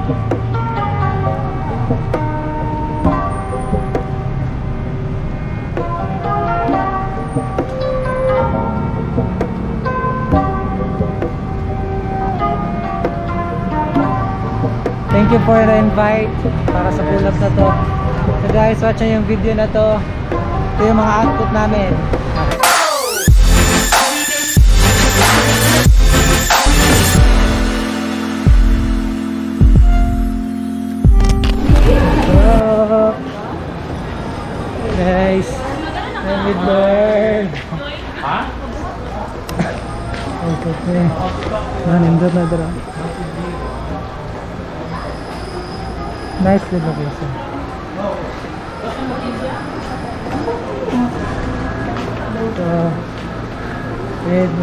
Thank you for the invite para sa pull-up na to. So guys, watch nyo yung video na to. Ito yung mga output namin. So, guys, I'm with Bird. Ha? Okay. Nanindot na dito. Nice little location. So, with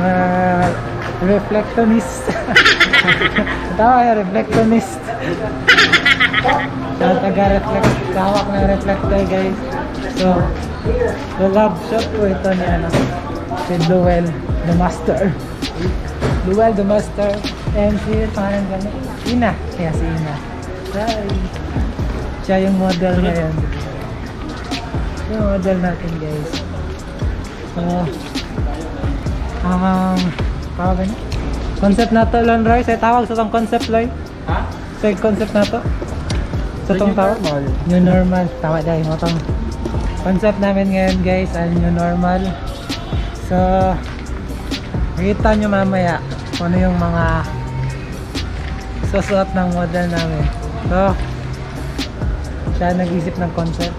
reflectionist. Tawa na reflectionist. So, taga-reflect. Kawak ng reflector, guys. So, the love shop po ito ni si Luel the Master. Luel the Master. And si parang gano'n. Ina. Kaya si Ina. Hi. Siya yung model ngayon. Yung model natin, guys. So, tawag niya? Concept na to, Lon Roy. Say tawag sa tong concept, Loy. Ha? Say concept na to. Sa tong tawag? New normal. Tawag dahil mo tong concept namin ngayon, guys. Ay new normal. So, makita nyo mamaya kung ano yung mga susuot ng model namin. So, siya nag-isip ng concept.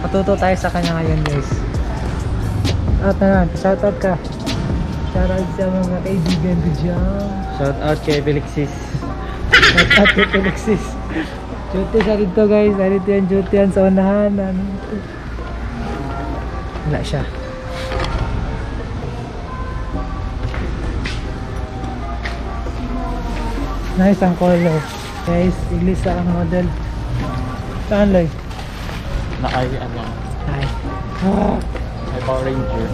Patuto tayo sa kanya ngayon, guys. At na, shoutout ka. Shoutout sa mga kaibigan ko dyan. Shout out kay Felixis. Shoutout kay Felixis. Duty siya dito, guys. Dito yan, duty yan sa unahan. Ano ito? Wala siya. Nice ang color. Guys, English ang model. Saan, Loy? Nakay ano? Ay. May Power Ranger.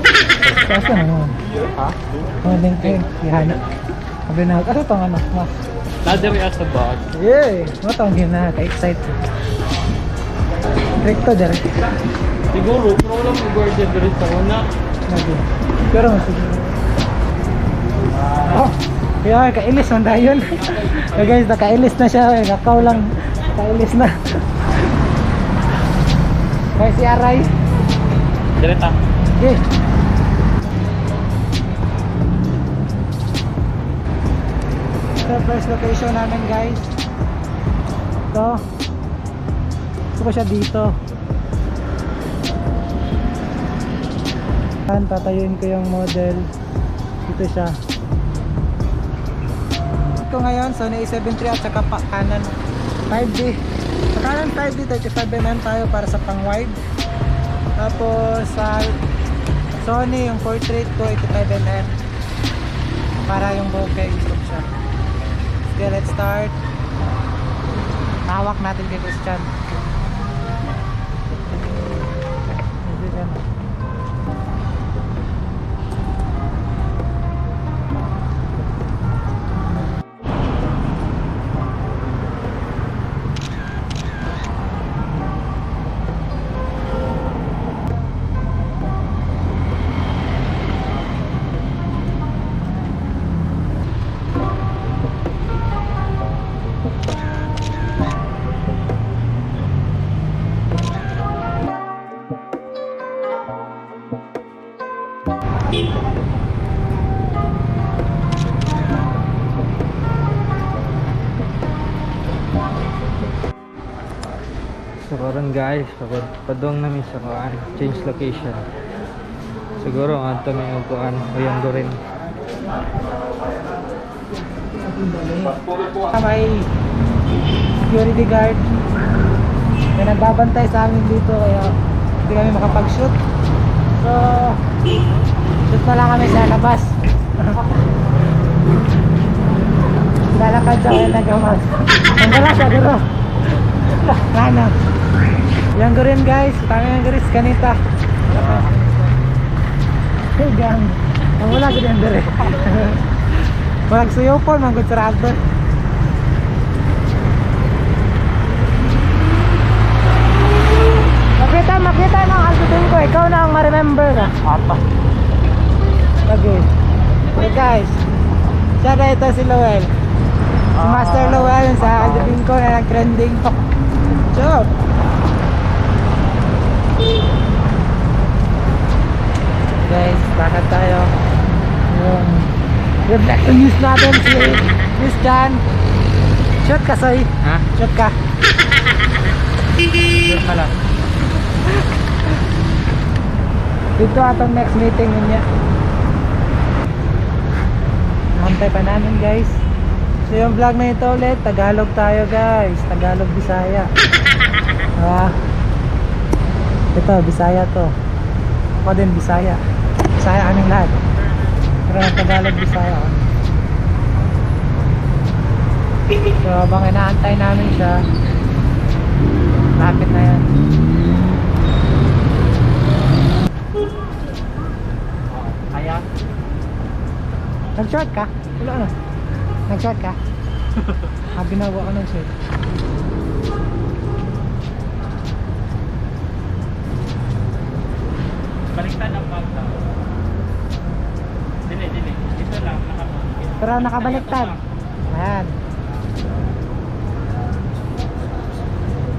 Saan naman? Ha? Mga lingking. Ihana. Sabi na, ano itong ano? Mas. Ladder as a bag. Yay! Ano itong gina? Ka-excite. Recto, direct. Siguro, pero wala may guardian rin sa una. Lagi. Pero mas siguro. Oh! Kaya kailis man tayo yun. So guys, nakailis na siya. Nakaw lang. Nakailis na. May si Aray. Direta. Okay. So first location namin, guys. Ito. Gusto ko siya dito. Tatayuin ko yung model. Dito siya. Ito ngayon, Sony A7 III at saka Canon 5D. Sa Canon 5D, 35mm tayo para sa pang wide. Tapos sa Sony, yung portrait ko 85mm para yung bokeh. Gusto ko siya. Okay, let's start. Hawak natin kay Christian. So karon guys, padong namin sa kuan, change location. Siguro anto may kuan oyang do rin. May security guard na nagbabantay sa amin dito kaya hindi kami makapag-shoot. So, shoot na lang kami sa labas. Lalakad sa kaya nagamas. Ang gala siya dito. Ano? Yang rin guys, kami yang guys kanita. Gang. Ang wala gud yang dire. Walang suyo po, manggod sa radar. Pagkita ng albutin ko, ikaw na ang ma-remember ka. Apa. Okay. So guys, siya na ito si Lowell. Si Master Lowell sa albutin ko na nag-trending. Job! Guys, bakit tayo? Yung reflector news natin si Miss Dan. Shoot ka, Soy. Ha? Shoot ka. Yun pala. Dito atong next meeting niya. Nantay pa namin guys. So yung vlog na ito ulit, Tagalog tayo guys. Tagalog Bisaya. Ito, Bisaya to. Ako din Bisaya. Bisaya aming lahat. Pero ang Tagalog Bisaya. So habang inaantay namin siya, lapit na yan. Kaya? Nag-short ka? Wala na. Nag-short ka? Ginawa ka ng short. Baliktad ang bangka. Dili. Ito lang, nakabalik. Pero nakabaliktad. Ayan.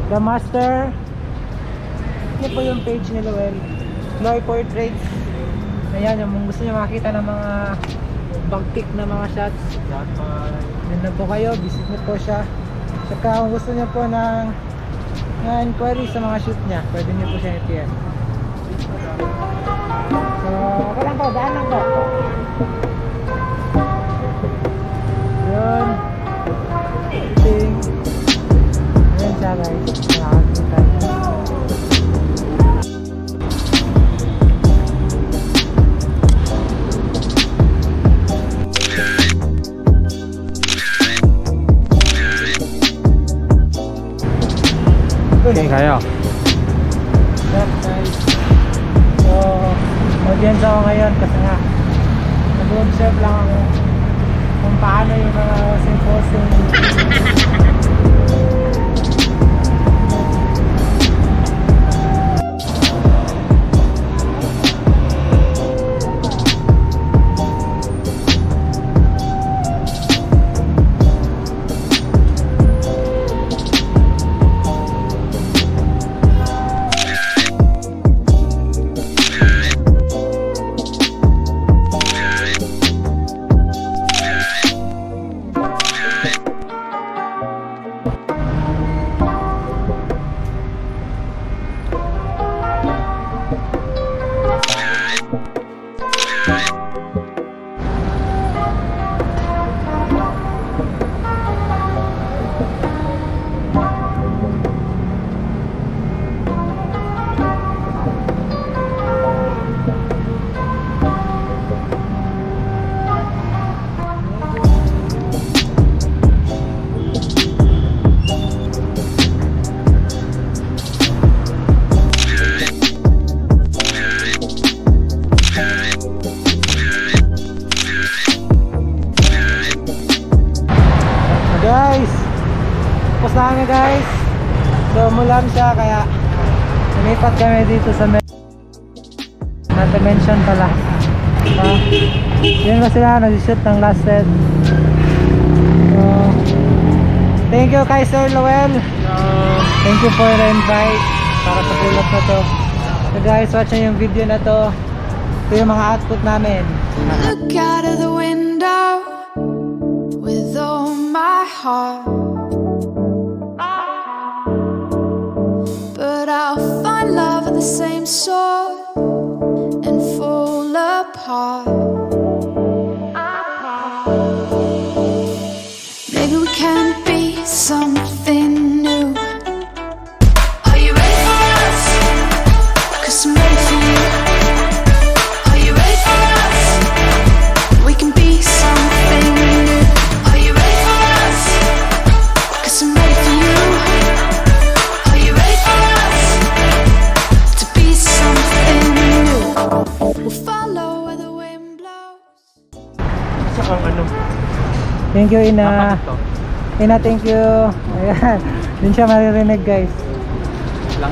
The Master. Ano po yung page ni Lowell? Loy Portraits. Ayan, yung gusto nyo makakita ng mga bag-pick na mga shots. Yan na po kayo, visit nyo po siya. Saka kung gusto nyo po ng inquiry sa mga shoot niya, pwede nyo po siya i-PM. So, okay lang po, daan lang po. Yun. Ting. Ayan siya guys, nakakita niya. Okay, kayo. That guys. So, audience ako ngayon kasi nga nag-observe lang ako kung paano yung mga symposium. Guys, tapos na kami guys. So mulan siya kaya lumipat kami dito sa not to mention pala. Yun ba sila nag-shoot ng last set. So thank you kay Sir Lowell. Thank you for the invite para sa tulog na to. So guys, watch nyo yung video na to. Ito yung mga output namin. Look out of the window with all my heart, but I'll find love of the same sort and fall apart. Maybe we can be something new. Are you ready for us? 'Cause I'm ready for you. Are you ready for us? We can be something new. Are you ready for us? 'Cause I'm ready for you. Are you ready for us? To be something new. We'll follow where the wind blows. Isa kang ano? Thank you Ina. Dapat ito. Ina, thank you. Ayan. Yun siya maririnig guys. Lang.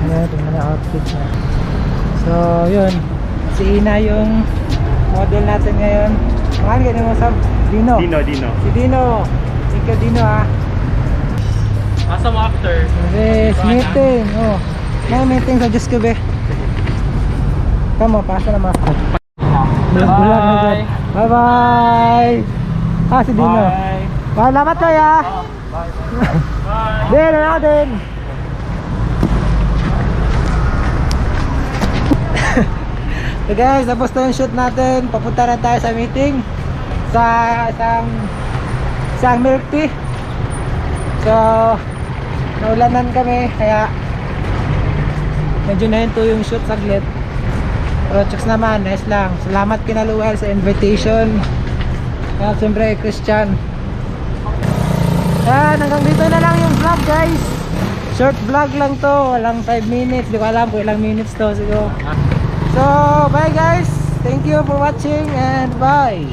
Ayan, tingnan na outfit niya. So, yun. Si Ina yung model natin ngayon. Mahal ganyan mo sa Dino. Dino. Si Dino. Ikaw Dino ha. Asa mo after? Yes, meeting. Oh. May meeting sa Diyos ko be. Tama, pasa na mga. Bulag na dyan. Bye bye. Ah, si Dino. Bye. Salamat kaya. Bye. Din, ano din. So guys, tapos na yung shoot natin. Papunta na tayo sa meeting. Sa isang milk tea. So, naulanan kami. Kaya, medyo nahinto yung shoot saglit. Pero checks naman, nice lang. Salamat kina Luel sa invitation. At siyempre Christian. Yan, hanggang dito na lang yung vlog guys. Short vlog lang to, walang 5 minutes. Di ko alam kung ilang minutes to siguro. So bye guys, thank you for watching and bye.